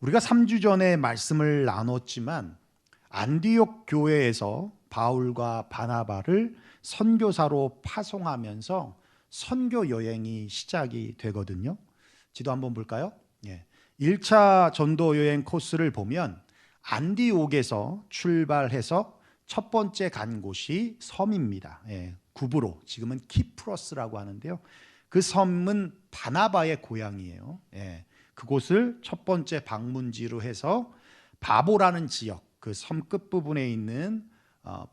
우리가 3주 전에 말씀을 나눴지만 안디옥 교회에서 바울과 바나바를 선교사로 파송하면서 선교 여행이 시작이 되거든요. 지도 한번 볼까요? 1차 전도 여행 코스를 보면 안디옥에서 출발해서 첫 번째 간 곳이 섬입니다. 구브로, 지금은 키프로스라고 하는데요. 그 섬은 바나바의 고향이에요. 그곳을 첫 번째 방문지로 해서 바보라는 지역, 그 섬 끝부분에 있는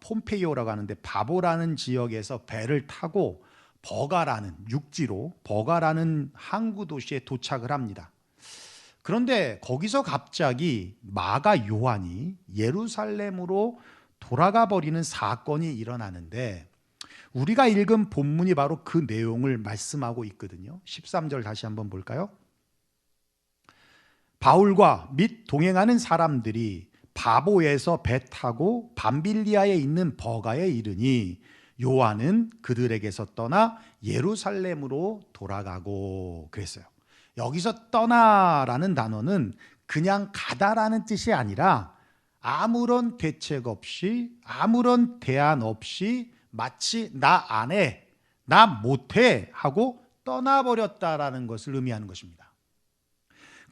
폼페이오라고 하는데 바보라는 지역에서 배를 타고 버가라는 육지로 버가라는 항구 도시에 도착을 합니다. 그런데 거기서 갑자기 마가 요한이 예루살렘으로 돌아가 버리는 사건이 일어나는데 우리가 읽은 본문이 바로 그 내용을 말씀하고 있거든요. 13절 다시 한번 볼까요? 바울과 및 동행하는 사람들이 바보에서 배 타고 밤빌리아에 있는 버가에 이르니 요한은 그들에게서 떠나 예루살렘으로 돌아가고 그랬어요. 여기서 떠나라는 단어는 그냥 가다라는 뜻이 아니라 아무런 대책 없이 아무런 대안 없이 마치 나 안 해, 나 못해 하고 떠나버렸다라는 것을 의미하는 것입니다.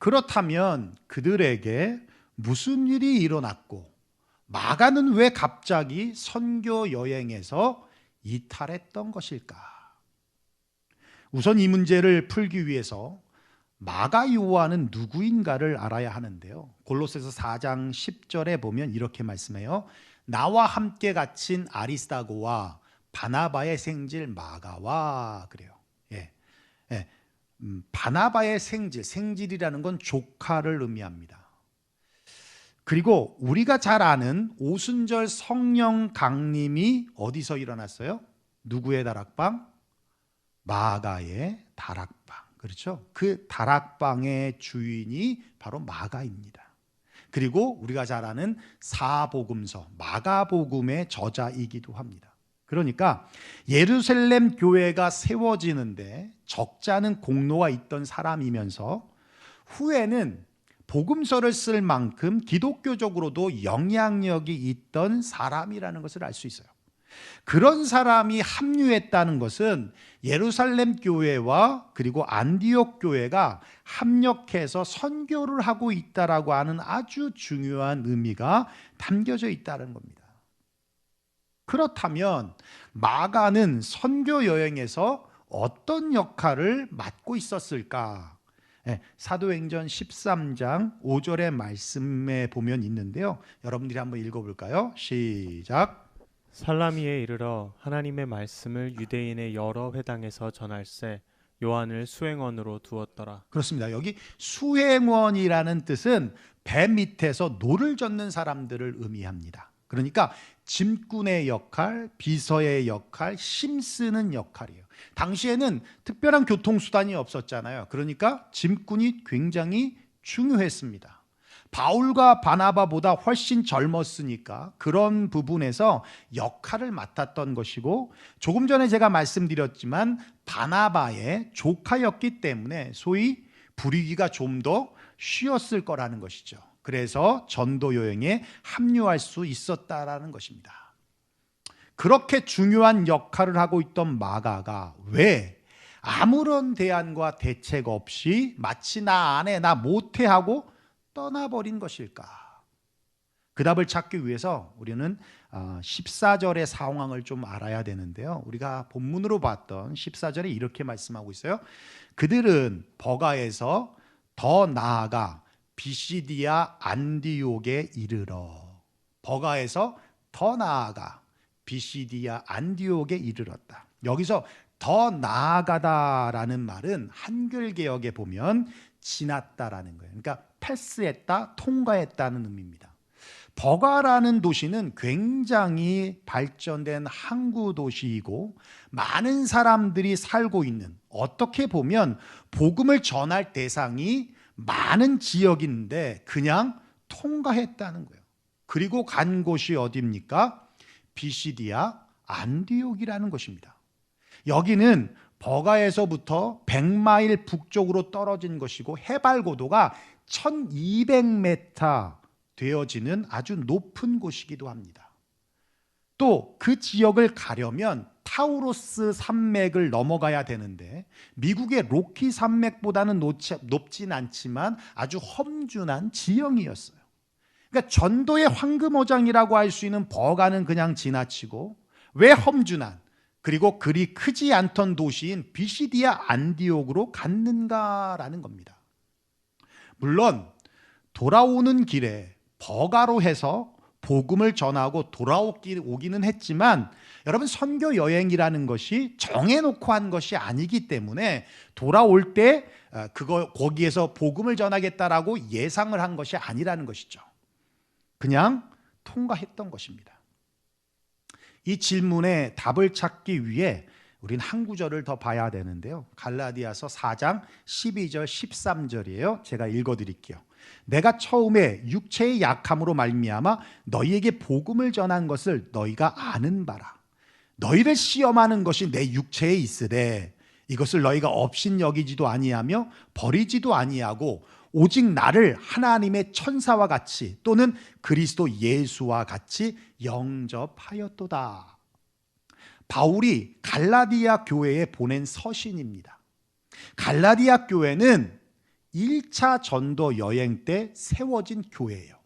그렇다면 그들에게 무슨 일이 일어났고 마가는 왜 갑자기 선교 여행에서 이탈했던 것일까? 우선 이 문제를 풀기 위해서 마가 요한은 누구인가를 알아야 하는데요. 골로새서 4장 10절에 보면 이렇게 말씀해요. 나와 함께 갇힌 아리스다고와 바나바의 생질 마가와 그래요. 바나바의 생질이라는 건 조카를 의미합니다. 그리고 우리가 잘 아는 오순절 성령 강림이 어디서 일어났어요? 누구의 다락방? 마가의 다락방. 그렇죠? 그 다락방의 주인이 바로 마가입니다. 그리고 우리가 잘 아는 사복음서, 마가복음의 저자이기도 합니다. 그러니까 예루살렘 교회가 세워지는데 적잖은 공로가 있던 사람이면서 후에는 복음서를 쓸 만큼 기독교적으로도 영향력이 있던 사람이라는 것을 알 수 있어요. 그런 사람이 합류했다는 것은 예루살렘 교회와 그리고 안디옥 교회가 합력해서 선교를 하고 있다라고 하는 아주 중요한 의미가 담겨져 있다는 겁니다. 그렇다면 마가는 선교 여행에서 어떤 역할을 맡고 있었을까? 사도행전 13장 5절의 말씀에 보면 있는데요. 여러분들이 한번 읽어볼까요? 시작. 살라미에 이르러 하나님의 말씀을 유대인의 여러 회당에서 전할세 요한을 수행원으로 두었더라. 그렇습니다. 여기 수행원이라는 뜻은 배 밑에서 노를 젓는 사람들을 의미합니다. 그러니까 짐꾼의 역할, 비서의 역할, 힘쓰는 역할이에요. 당시에는 특별한 교통수단이 없었잖아요. 그러니까 짐꾼이 굉장히 중요했습니다. 바울과 바나바보다 훨씬 젊었으니까 그런 부분에서 역할을 맡았던 것이고, 조금 전에 제가 말씀드렸지만 바나바의 조카였기 때문에 소위 부리기가 좀 더 쉬웠을 거라는 것이죠. 그래서 전도 여행에 합류할 수 있었다라는 것입니다. 그렇게 중요한 역할을 하고 있던 마가가 왜 아무런 대안과 대책 없이 마치 나 안 해, 나 못해 하고 떠나버린 것일까? 그 답을 찾기 위해서 우리는 14절의 상황을 좀 알아야 되는데요. 우리가 본문으로 봤던 14절에 이렇게 말씀하고 있어요. 그들은 버가에서 더 나아가 비시디아 안디옥에 이르러, 버가에서 더 나아가 비시디아 안디옥에 이르렀다. 여기서 더 나아가다라는 말은 한글 개역에 보면 지났다라는 거예요. 그러니까 패스했다, 통과했다는 의미입니다. 버가라는 도시는 굉장히 발전된 항구 도시이고 많은 사람들이 살고 있는, 어떻게 보면 복음을 전할 대상이 많은 지역인데 그냥 통과했다는 거예요. 그리고 간 곳이 어디입니까? 비시디아 안디옥이라는 것입니다. 여기는 버가에서부터 100마일 북쪽으로 떨어진 것이고 해발 고도가 1200m 되어지는 아주 높은 곳이기도 합니다. 또 그 지역을 가려면 타우로스 산맥을 넘어가야 되는데 미국의 로키 산맥보다는 높진 않지만 아주 험준한 지형이었어요. 그러니까 전도의 황금어장이라고 할 수 있는 버가는 그냥 지나치고 왜 험준한 그리고 그리 크지 않던 도시인 비시디아 안디옥으로 갔는가라는 겁니다. 물론 돌아오는 길에 버가로 해서 복음을 전하고 돌아오기는 했지만 여러분 선교 여행이라는 것이 정해놓고 한 것이 아니기 때문에 돌아올 때 거기에서 복음을 전하겠다라고 예상을 한 것이 아니라는 것이죠. 그냥 통과했던 것입니다. 이 질문에 답을 찾기 위해 우린 한 구절을 더 봐야 되는데요. 갈라디아서 4장 12절 13절이에요. 제가 읽어드릴게요. 내가 처음에 육체의 약함으로 말미암아 너희에게 복음을 전한 것을 너희가 아는 바라. 너희를 시험하는 것이 내 육체에 있으되 이것을 너희가 업신 여기지도 아니하며 버리지도 아니하고 오직 나를 하나님의 천사와 같이 또는 그리스도 예수와 같이 영접하였도다. 바울이 갈라디아 교회에 보낸 서신입니다. 갈라디아 교회는 1차 전도 여행 때 세워진 교회예요.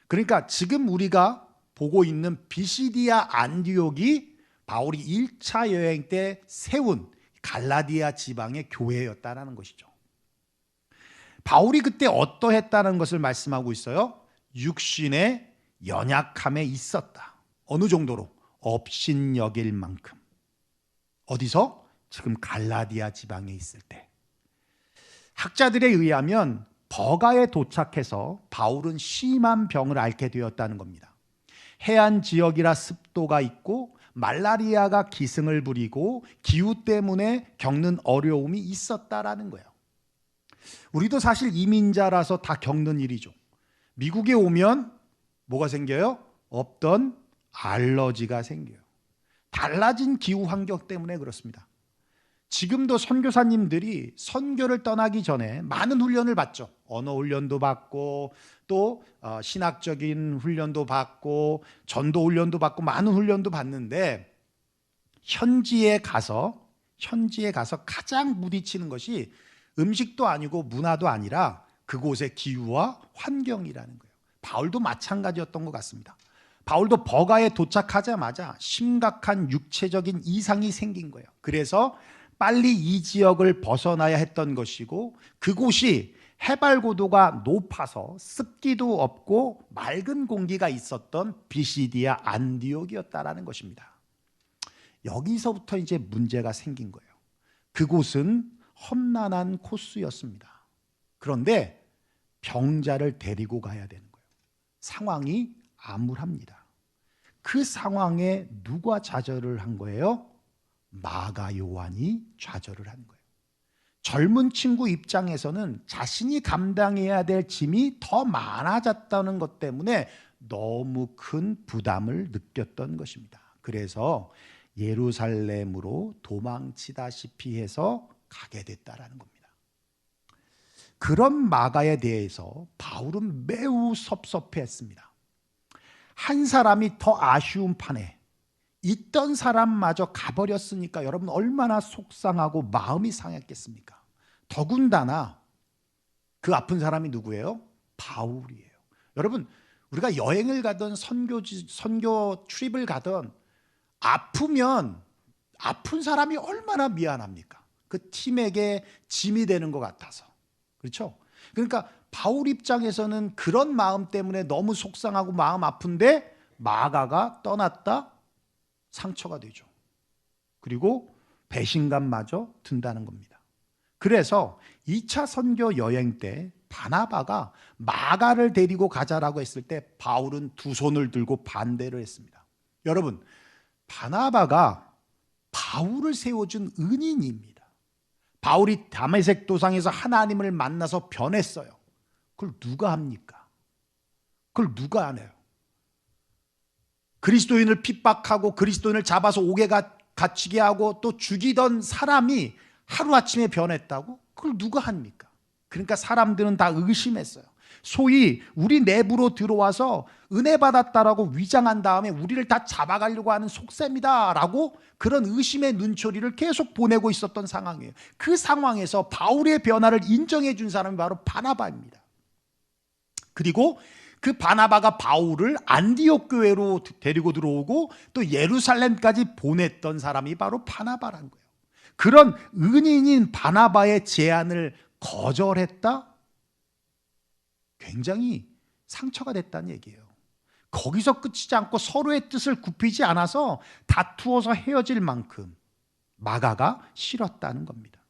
그러니까 지금 우리가 보고 있는 비시디아 안디옥이 바울이 1차 여행 때 세운 갈라디아 지방의 교회였다는 것이죠. 바울이 그때 어떠했다는 것을 말씀하고 있어요. 육신의 연약함에 있었다. 어느 정도로? 업신여길 만큼. 어디서? 지금 갈라디아 지방에 있을 때. 학자들에 의하면 버가에 도착해서 바울은 심한 병을 앓게 되었다는 겁니다. 해안 지역이라 습도가 있고 말라리아가 기승을 부리고 기후 때문에 겪는 어려움이 있었다라는 거예요. 우리도 사실 이민자라서 다 겪는 일이죠. 미국에 오면 뭐가 생겨요? 없던 알러지가 생겨요. 달라진 기후 환경 때문에 그렇습니다. 지금도 선교사님들이 선교를 떠나기 전에 많은 훈련을 받죠. 언어 훈련도 받고 또 신학적인 훈련도 받고 전도 훈련도 받고 많은 훈련도 받는데 현지에 가서 가장 부딪히는 것이 음식도 아니고 문화도 아니라 그곳의 기후와 환경이라는 거예요. 바울도 마찬가지였던 것 같습니다. 바울도 버가에 도착하자마자 심각한 육체적인 이상이 생긴 거예요. 그래서 빨리 이 지역을 벗어나야 했던 것이고 그곳이 해발 고도가 높아서 습기도 없고 맑은 공기가 있었던 비시디아 안디옥이었다라는 것입니다. 여기서부터 이제 문제가 생긴 거예요. 그곳은 험난한 코스였습니다. 그런데 병자를 데리고 가야 되는 거예요. 상황이 암울합니다. 그 상황에 누가 좌절을 한 거예요? 마가 요한이 좌절을 한 거예요. 젊은 친구 입장에서는 자신이 감당해야 될 짐이 더 많아졌다는 것 때문에 너무 큰 부담을 느꼈던 것입니다. 그래서 예루살렘으로 도망치다시피 해서 가게 됐다라는 겁니다. 그런 마가에 대해서 바울은 매우 섭섭해했습니다. 한 사람이 더 아쉬운 판에 있던 사람마저 가버렸으니까 여러분 얼마나 속상하고 마음이 상했겠습니까? 더군다나 그 아픈 사람이 누구예요? 바울이에요. 여러분 우리가 여행을 가든 선교 트립을 가든 아프면 아픈 사람이 얼마나 미안합니까? 그 팀에게 짐이 되는 것 같아서. 그렇죠? 그러니까 바울 입장에서는 그런 마음 때문에 너무 속상하고 마음 아픈데 마가가 떠났다? 상처가 되죠. 그리고 배신감마저 든다는 겁니다. 그래서 2차 선교 여행 때 바나바가 마가를 데리고 가자라고 했을 때 바울은 두 손을 들고 반대를 했습니다. 여러분, 바나바가 바울을 세워준 은인입니다. 바울이 다메섹 도상에서 하나님을 만나서 변했어요. 그걸 누가 합니까? 그걸 누가 안 해요? 그리스도인을 핍박하고 그리스도인을 잡아서 옥에 갇히게 하고 또 죽이던 사람이 하루아침에 변했다고? 그걸 누가 합니까? 그러니까 사람들은 다 의심했어요. 소위 우리 내부로 들어와서 은혜 받았다라고 위장한 다음에 우리를 다 잡아가려고 하는 속셈이다라고 그런 의심의 눈초리를 계속 보내고 있었던 상황이에요. 그 상황에서 바울의 변화를 인정해 준 사람이 바로 바나바입니다. 그리고 그 바나바가 바울을 안디옥 교회로 데리고 들어오고 또 예루살렘까지 보냈던 사람이 바로 바나바란 거예요. 그런 은인인 바나바의 제안을 거절했다? 굉장히 상처가 됐다는 얘기예요. 거기서 끝이지 않고 서로의 뜻을 굽히지 않아서 다투어서 헤어질 만큼 마가가 싫었다는 겁니다.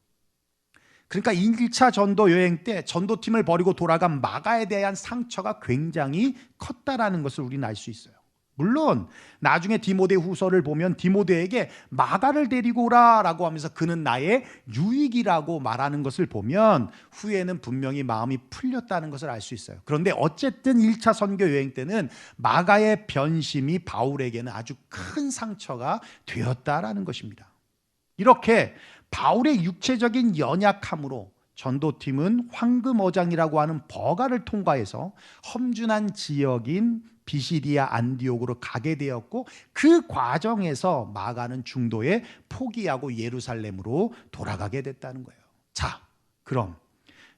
그러니까 1차 전도 여행 때 전도팀을 버리고 돌아간 마가에 대한 상처가 굉장히 컸다라는 것을 우리는 알 수 있어요. 물론 나중에 디모데 후서를 보면 디모데에게 마가를 데리고 오라라고 하면서 그는 나의 유익이라고 말하는 것을 보면 후에는 분명히 마음이 풀렸다는 것을 알 수 있어요. 그런데 어쨌든 1차 선교 여행 때는 마가의 변심이 바울에게는 아주 큰 상처가 되었다라는 것입니다. 이렇게 바울의 육체적인 연약함으로 전도팀은 황금어장이라고 하는 버가를 통과해서 험준한 지역인 비시디아 안디옥으로 가게 되었고 그 과정에서 마가는 중도에 포기하고 예루살렘으로 돌아가게 됐다는 거예요. 자, 그럼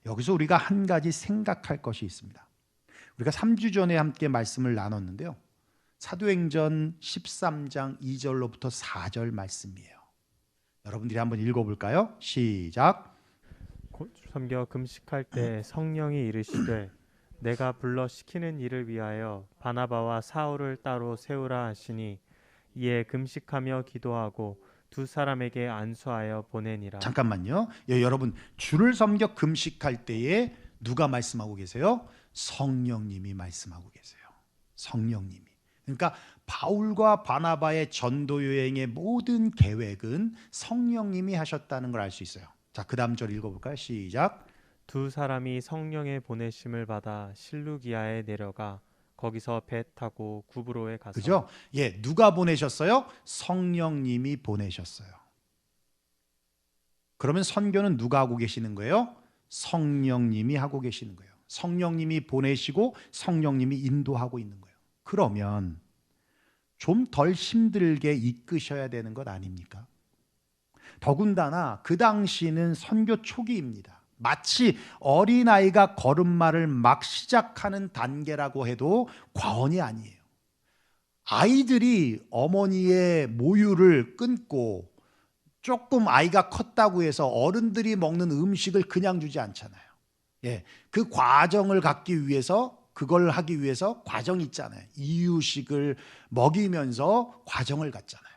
여기서 우리가 한 가지 생각할 것이 있습니다. 우리가 3주 전에 함께 말씀을 나눴는데요. 사도행전 13장 2절로부터 4절 말씀이에요. 여러분들이 한번 읽어볼까요? 시작. 곧 섬겨 금식할 때 성령이 이르시되 내가 불러 시키는 일을 위하여 바나바와 사울을 따로 세우라 하시니 이에 금식하며 기도하고 두 사람에게 안수하여 보내니라. 잠깐만요. 여러분 주를 섬겨 금식할 때에 누가 말씀하고 계세요? 성령님이 말씀하고 계세요. 성령님이. 그러니까 바울과 바나바의 전도 여행의 모든 계획은 성령님이 하셨다는 걸 알 수 있어요. 자, 그 다음 절 읽어볼까요? 시작. 두 사람이 성령의 보내심을 받아 실루기아에 내려가 거기서 배 타고 구브로에 가서 그죠? 예, 누가 보내셨어요? 성령님이 보내셨어요. 그러면 선교는 누가 하고 계시는 거예요? 성령님이 하고 계시는 거예요. 성령님이 보내시고 성령님이 인도하고 있는 거예요. 그러면 좀 덜 힘들게 이끄셔야 되는 것 아닙니까? 더군다나 그 당시는 선교 초기입니다. 마치 어린아이가 걸음마를 막 시작하는 단계라고 해도 과언이 아니에요. 아이들이 어머니의 모유를 끊고 조금 아이가 컸다고 해서 어른들이 먹는 음식을 그냥 주지 않잖아요. 예, 그 과정을 갖기 위해서 그걸 하기 위해서 과정이 있잖아요. 이유식을 먹이면서 과정을 갖잖아요.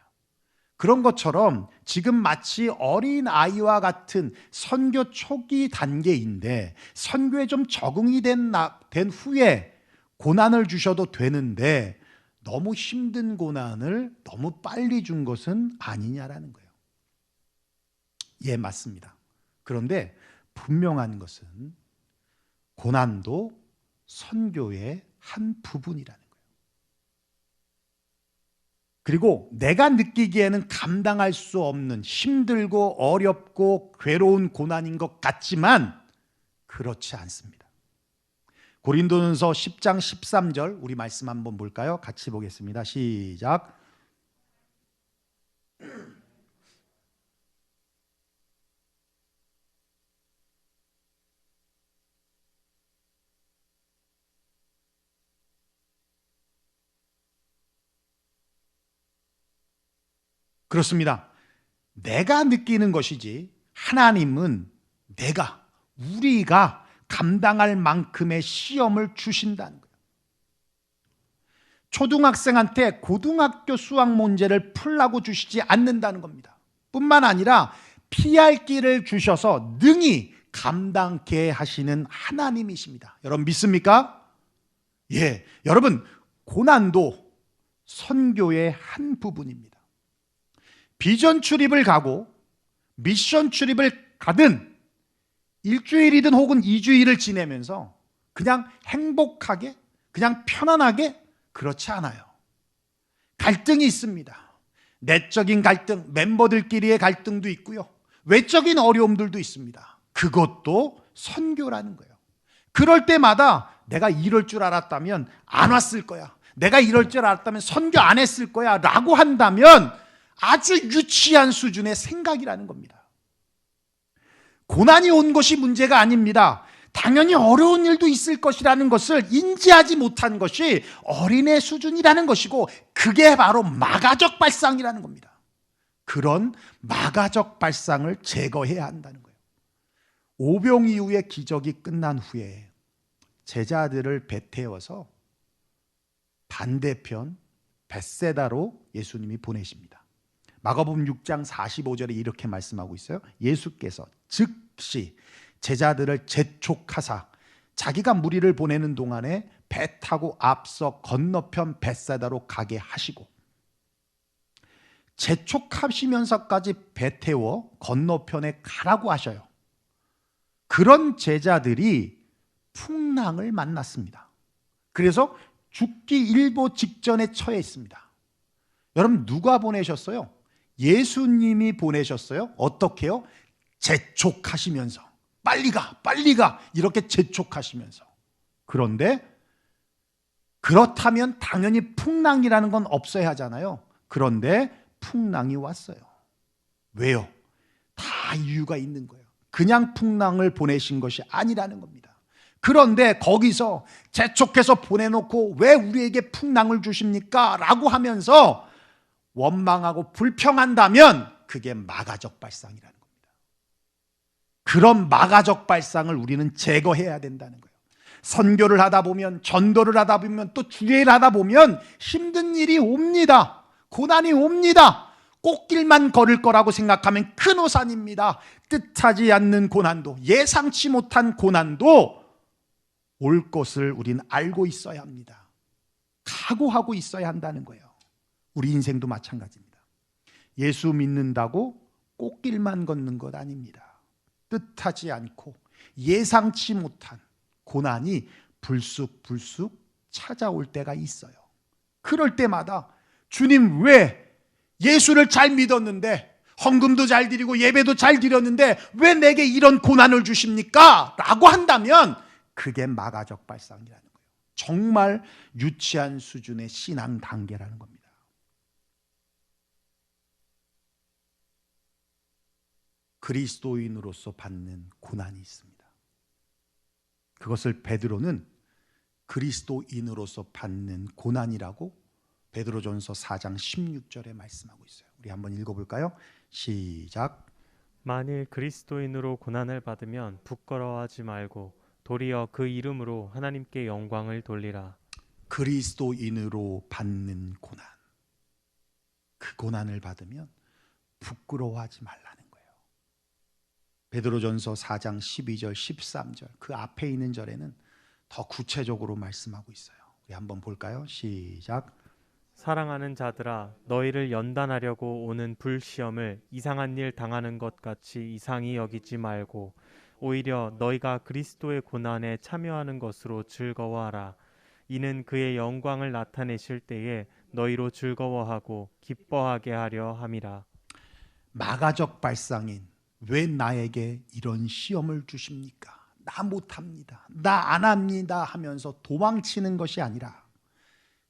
그런 것처럼 지금 마치 어린 아이와 같은 선교 초기 단계인데 선교에 좀 적응이 된 후에 고난을 주셔도 되는데 너무 힘든 고난을 너무 빨리 준 것은 아니냐라는 거예요. 예, 맞습니다. 그런데 분명한 것은 고난도 선교의 한 부분이라는 거예요. 그리고 내가 느끼기에는 감당할 수 없는 힘들고 어렵고 괴로운 고난인 것 같지만 그렇지 않습니다. 고린도전서 10장 13절 우리 말씀 한번 볼까요? 같이 보겠습니다. 시작. 그렇습니다. 내가 느끼는 것이지 하나님은 우리가 감당할 만큼의 시험을 주신다는 거예요. 초등학생한테 고등학교 수학 문제를 풀라고 주시지 않는다는 겁니다. 뿐만 아니라 피할 길을 주셔서 능히 감당케 하시는 하나님이십니다. 여러분 믿습니까? 예, 여러분 고난도 선교의 한 부분입니다. 비전 출입을 가고 미션 출입을 가든 일주일이든 혹은 2주일을 지내면서 그냥 행복하게 그냥 편안하게 그렇지 않아요. 갈등이 있습니다. 내적인 갈등, 멤버들끼리의 갈등도 있고요. 외적인 어려움들도 있습니다. 그것도 선교라는 거예요. 그럴 때마다 내가 이럴 줄 알았다면 안 왔을 거야. 내가 이럴 줄 알았다면 선교 안 했을 거야 라고 한다면 아주 유치한 수준의 생각이라는 겁니다. 고난이 온 것이 문제가 아닙니다. 당연히 어려운 일도 있을 것이라는 것을 인지하지 못한 것이 어린애 수준이라는 것이고, 그게 바로 마가적 발상이라는 겁니다. 그런 마가적 발상을 제거해야 한다는 거예요. 오병 이후의 기적이 끝난 후에 제자들을 배 태워서 반대편 벳세다로 예수님이 보내십니다. 마가복음 6장 45절에 이렇게 말씀하고 있어요. 예수께서 즉시 제자들을 재촉하사 자기가 무리를 보내는 동안에 배 타고 앞서 건너편 벳세다로 가게 하시고, 재촉하시면서까지 배 태워 건너편에 가라고 하셔요. 그런 제자들이 풍랑을 만났습니다. 그래서 죽기 일보 직전에 처해 있습니다. 여러분, 누가 보내셨어요? 예수님이 보내셨어요. 어떻게요? 재촉하시면서 빨리 가, 빨리 가, 이렇게 재촉하시면서. 그런데 그렇다면 당연히 풍랑이라는 건 없어야 하잖아요. 그런데 풍랑이 왔어요. 왜요? 다 이유가 있는 거예요. 그냥 풍랑을 보내신 것이 아니라는 겁니다. 그런데 거기서 재촉해서 보내놓고 왜 우리에게 풍랑을 주십니까? 라고 하면서 원망하고 불평한다면 그게 마가적 발상이라는 겁니다. 그런 마가적 발상을 우리는 제거해야 된다는 거예요. 선교를 하다 보면, 전도를 하다 보면, 또 주례를 하다 보면 힘든 일이 옵니다. 고난이 옵니다. 꽃길만 걸을 거라고 생각하면 큰 오산입니다. 뜻하지 않는 고난도, 예상치 못한 고난도 올 것을 우리는 알고 있어야 합니다. 각오하고 있어야 한다는 거예요. 우리 인생도 마찬가지입니다. 예수 믿는다고 꽃길만 걷는 것 아닙니다. 뜻하지 않고 예상치 못한 고난이 불쑥불쑥 찾아올 때가 있어요. 그럴 때마다 주님, 왜 예수를 잘 믿었는데, 헌금도 잘 드리고 예배도 잘 드렸는데 왜 내게 이런 고난을 주십니까? 라고 한다면 그게 마가적 발상이라는 거예요. 정말 유치한 수준의 신앙 단계라는 겁니다. 그리스도인으로서 받는 고난이 있습니다. 그것을 베드로는 그리스도인으로서 받는 고난이라고 베드로전서 4장 16절에 말씀하고 있어요. 우리 한번 읽어볼까요? 시작. 만일 그리스도인으로 고난을 받으면 부끄러워하지 말고 도리어 그 이름으로 하나님께 영광을 돌리라. 그리스도인으로 받는 고난, 그 고난을 받으면 부끄러워하지 말라는 거예요. 베드로전서 4장 12절 13절, 그 앞에 있는 절에는 더 구체적으로 말씀하고 있어요. 우리 한번 볼까요? 시작. 사랑하는 자들아, 너희를 연단하려고 오는 불시험을 이상한 일 당하는 것 같이 이상히 여기지 말고 오히려 너희가 그리스도의 고난에 참여하는 것으로 즐거워하라. 이는 그의 영광을 나타내실 때에 너희로 즐거워하고 기뻐하게 하려 함이라. 마가적 발상인, 왜 나에게 이런 시험을 주십니까? 나 못합니다, 나 안 합니다 하면서 도망치는 것이 아니라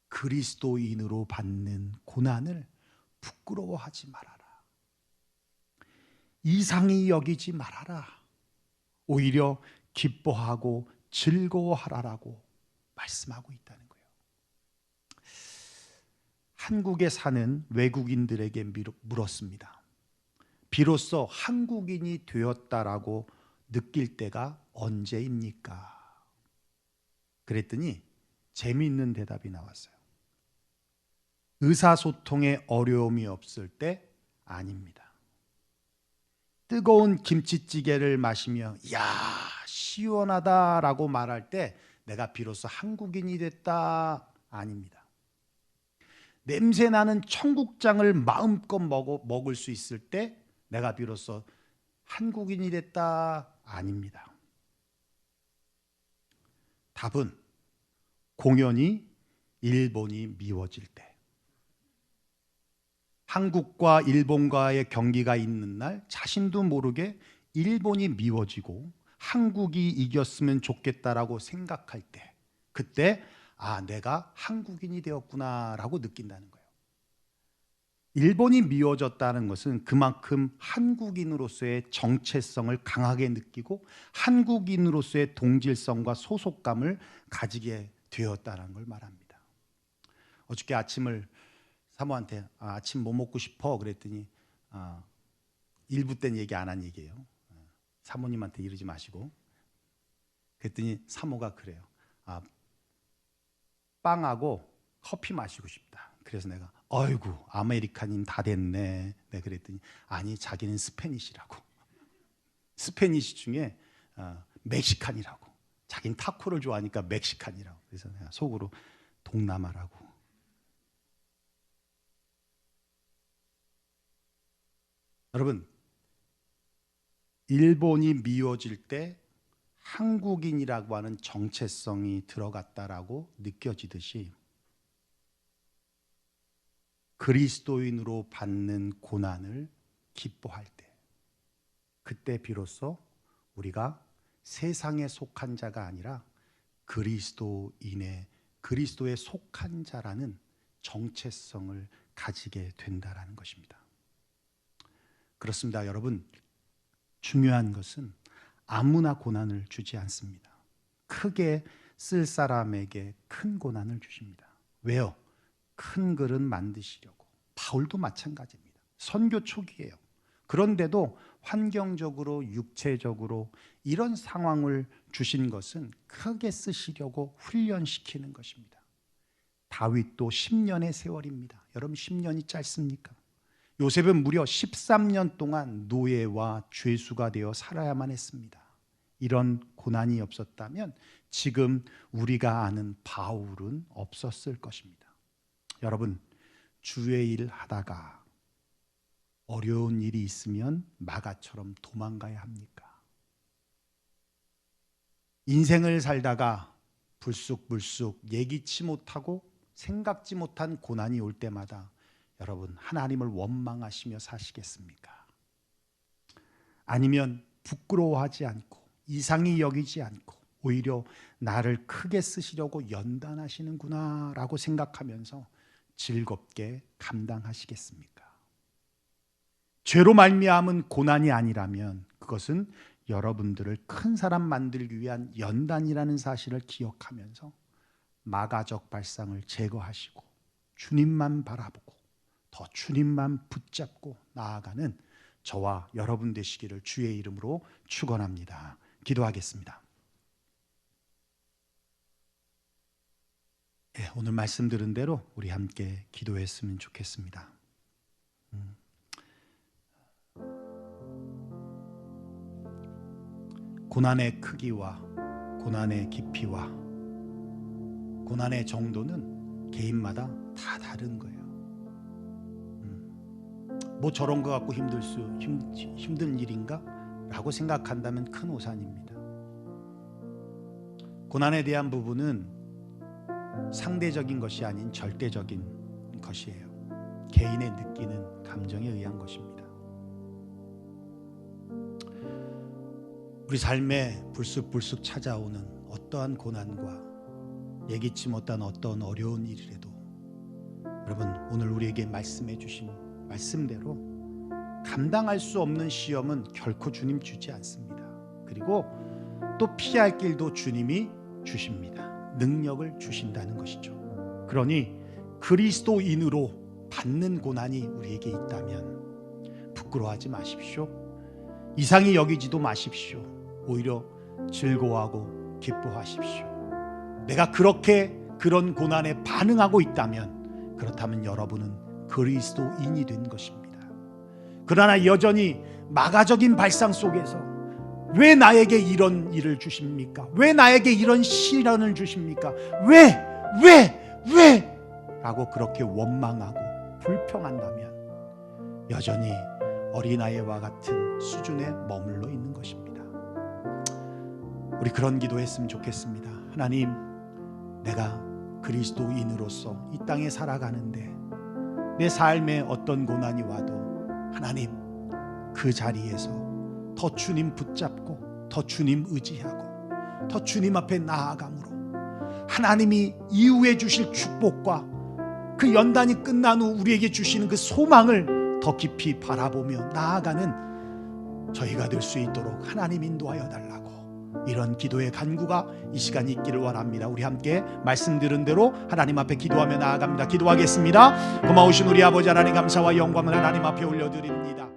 그리스도인으로 받는 고난을 부끄러워하지 말아라. 이상히 여기지 말아라. 오히려 기뻐하고 즐거워하라라고 말씀하고 있다는 거예요. 한국에 사는 외국인들에게 물었습니다. 비로소 한국인이 되었다라고 느낄 때가 언제입니까? 그랬더니 재미있는 대답이 나왔어요. 의사소통에 어려움이 없을 때 아닙니다. 뜨거운 김치찌개를 마시며 야, 시원하다라고 말할 때 내가 비로소 한국인이 됐다 아닙니다. 냄새나는 청국장을 마음껏 먹을 수 있을 때 내가 비로소 한국인이 됐다 아닙니다. 답은 공연이 일본이 미워질 때, 한국과 일본과의 경기가 있는 날 자신도 모르게 일본이 미워지고 한국이 이겼으면 좋겠다라고 생각할 때, 그때 내가 한국인이 되었구나라고 느낀다는 거예요. 일본이 미워졌다는 것은 그만큼 한국인으로서의 정체성을 강하게 느끼고 한국인으로서의 동질성과 소속감을 가지게 되었다는 걸 말합니다. 어저께 아침을 사모한테 아침 뭐 먹고 싶어 그랬더니 1부 때는 얘기 안 한 얘기예요. 사모님한테 이러지 마시고. 그랬더니 사모가 그래요. 빵하고 커피 마시고 싶다. 그래서 내가 어이구 아메리칸인 다 됐네. 내가 그랬더니 아니 자기는 스페니시라고. 스페니시 중에 멕시칸이라고. 자기는 타코를 좋아하니까 멕시칸이라고. 그래서 내가 속으로 동남아라고. 여러분, 일본이 미워질 때 한국인이라고 하는 정체성이 들어갔다라고 느껴지듯이 그리스도인으로 받는 고난을 기뻐할 때, 그때 비로소 우리가 세상에 속한 자가 아니라 그리스도에 속한 자라는 정체성을 가지게 된다라는 것입니다. 그렇습니다. 여러분, 중요한 것은 아무나 고난을 주지 않습니다. 크게 쓸 사람에게 큰 고난을 주십니다. 왜요? 큰 글은 만드시려고. 바울도 마찬가지입니다. 선교 초기예요. 그런데도 환경적으로 육체적으로 이런 상황을 주신 것은 크게 쓰시려고 훈련시키는 것입니다. 다윗도 10년의 세월입니다. 여러분 10년이 짧습니까? 요셉은 무려 13년 동안 노예와 죄수가 되어 살아야만 했습니다. 이런 고난이 없었다면 지금 우리가 아는 바울은 없었을 것입니다. 여러분, 주의 일 하다가 어려운 일이 있으면 마가처럼 도망가야 합니까? 인생을 살다가 불쑥불쑥 예기치 못하고 생각지 못한 고난이 올 때마다 여러분 하나님을 원망하시며 사시겠습니까? 아니면 부끄러워하지 않고 이상히 여기지 않고 오히려 나를 크게 쓰시려고 연단하시는구나 라고 생각하면서 즐겁게 감당하시겠습니까? 죄로 말미암은 고난이 아니라면 그것은 여러분들을 큰 사람 만들기 위한 연단이라는 사실을 기억하면서 마가적 발상을 제거하시고 주님만 바라보고 더 주님만 붙잡고 나아가는 저와 여러분 되시기를 주의 이름으로 축원합니다. 기도하겠습니다. 오늘 말씀 들은 대로 우리 함께 기도했으면 좋겠습니다. 고난의 크기와 고난의 깊이와 고난의 정도는 개인마다 다 다른 거예요. 뭐 저런 거 갖고 힘든 일인가? 라고 생각한다면 큰 오산입니다. 고난에 대한 부분은 상대적인 것이 아닌 절대적인 것이에요. 개인의 느끼는 감정에 의한 것입니다. 우리 삶에 불쑥불쑥 찾아오는 어떠한 고난과 예기치 못한 어떤 어려운 일이라도 여러분 오늘 우리에게 말씀해 주신 말씀대로 감당할 수 없는 시험은 결코 주님 주지 않습니다. 그리고 또 피할 길도 주님이 주십니다. 능력을 주신다는 것이죠. 그러니 그리스도인으로 받는 고난이 우리에게 있다면 부끄러워하지 마십시오. 이상히 여기지도 마십시오. 오히려 즐거워하고 기뻐하십시오. 내가 그렇게 그런 고난에 반응하고 있다면 그렇다면 여러분은 그리스도인이 된 것입니다. 그러나 여전히 마가적인 발상 속에서 왜 나에게 이런 일을 주십니까? 왜 나에게 이런 시련을 주십니까? 왜? 라고 그렇게 원망하고 불평한다면 여전히 어린아이와 같은 수준에 머물러 있는 것입니다. 우리 그런 기도했으면 좋겠습니다. 하나님, 내가 그리스도인으로서 이 땅에 살아가는데 내 삶에 어떤 고난이 와도 하나님 그 자리에서 더 주님 붙잡고 더 주님 의지하고 더 주님 앞에 나아감으로 하나님이 이후에 주실 축복과 그 연단이 끝난 후 우리에게 주시는 그 소망을 더 깊이 바라보며 나아가는 저희가 될 수 있도록 하나님 인도하여 달라고, 이런 기도의 간구가 이 시간 있기를 원합니다. 우리 함께 말씀 들은 대로 하나님 앞에 기도하며 나아갑니다. 기도하겠습니다. 고마우신 우리 아버지 하나님, 감사와 영광을 하나님 앞에 올려드립니다.